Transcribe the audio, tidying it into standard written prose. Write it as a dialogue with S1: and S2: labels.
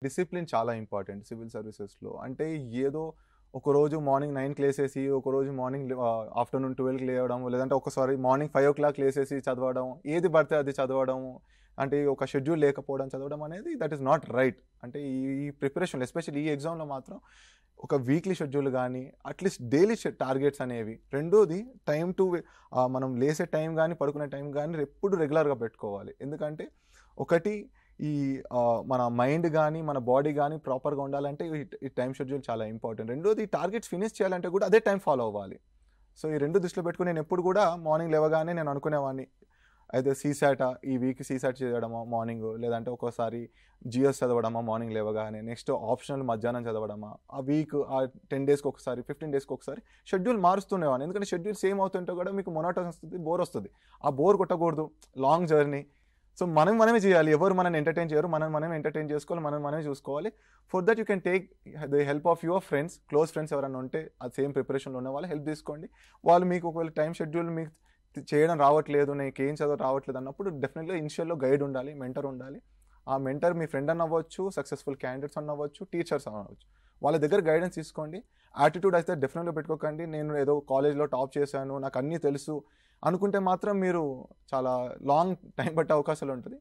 S1: Discipline చాలా important civil సర్వీసెస్‌లో. అంటే ఏదో ఒకరోజు మార్నింగ్ 9కి లేసేసి, ఒకరోజు మార్నింగ్ ఆఫ్టర్‌నూన్ 12కి లేవడం, లేదంటే ఒకసారి మార్నింగ్ 5:00 లేసేసి చదవడం, ఏది పడితే అది చదవడం, అంటే ఒక షెడ్యూల్ లేకపోవడం చదవడం అనేది దట్ ఈస్ నాట్ రైట్. అంటే ఈ ప్రిపరేషన్‌లో ఎస్పెషల్లీ ఈ ఎగ్జామ్‌లో మాత్రం ఒక వీక్లీ షెడ్యూల్ గానీ, అట్‌లీస్ట్ డైలీ టార్గెట్స్ అనేవి. రెండోది టైమ్ టు మనం లేసే టైం గానీ, పడుకునే టైం గానీ ఎప్పుడు రెగ్యులర్‌గా పెట్టుకోవాలి. ఎందుకంటే ఒకటి ఈ మన మైండ్ గానీ, మన బాడీ గానీ ప్రాపర్‌గా ఉండాలంటే ఈ టైమ్ షెడ్యూల్ చాలా ఇంపార్టెంట్. రెండోది టార్గెట్స్ ఫినిష్ చేయాలంటే కూడా అదే టైం ఫాలో అవ్వాలి. సో, ఈ 2 దృష్టిలో పెట్టుకొని నేనెప్పుడు కూడా మార్నింగ్ లేవగానే నేను అనుకునేవాడిని. అయితే సీసాటా ఈ వీక్ సీసాట్ చేయడమా మార్నింగు, లేదంటే ఒక్కోసారి జీఎస్ చదవడమా మార్నింగ్ లేవగానే, నెక్స్ట్ ఆప్షనల్ మధ్యాహ్నం చదవడమా, ఆ వీక్ 10 డేస్‌కి ఒకసారి, 15 డేస్‌కి ఒకసారి షెడ్యూల్ మారుస్తుండేవాడిని. ఎందుకంటే షెడ్యూల్ సేమ్ అవుతుంటే కూడా మీకు మొనోటోనస్ వస్తది, బోర్ వస్తది. ఆ బోర్ కొట్టకూడదు. Long journey. సో, మనమే చేయాలి. ఎవరు మనల్ని ఎంటర్‌టైన్ చేయరు. మనమే ఎంటర్‌టైన్ చేసుకోవాలి. మనమే చూసుకోవాలి. For that you can take the help of your friends, close friends ఎవరైనా ఉంటే ఆ సేమ్ ప్రిపరేషన్‌లో ఉన్న వాళ్ళు హెల్ప్ తీసుకోండి. వాళ్ళు మీకు ఒకవేళ టైమ్ షెడ్యూల్ మీకు చేయడం రావట్లేదు, నీకేం చదవడం రావట్లేదు అన్నప్పుడు డెఫినెట్‌గా ఇనిషియల్‌లో గైడ్ ఉండాలి, మెంటర్ ఉండాలి. ఆ మెంటర్ మీ ఫ్రెండ్ అన్న అవ్వచ్చు, సక్సెస్‌ఫుల్ క్యాండిడేట్స్ అన్న అవ్వచ్చు, టీచర్స్ అన్న అవ్వచ్చు. వాళ్ళ దగ్గర గైడెన్స్ తీసుకోండి. యాటిట్యూడ్ అయితే డెఫినెట్‌గా పెట్టుకోకండి. నేను ఏదో కాలేజ్‌లో టాప్ చేశాను, నాకు అన్నీ తెలుసు అనుకుంటే మాత్రం మీరు చాలా లాంగ్ టైం పట్టే అవకాశాలు ఉంటది.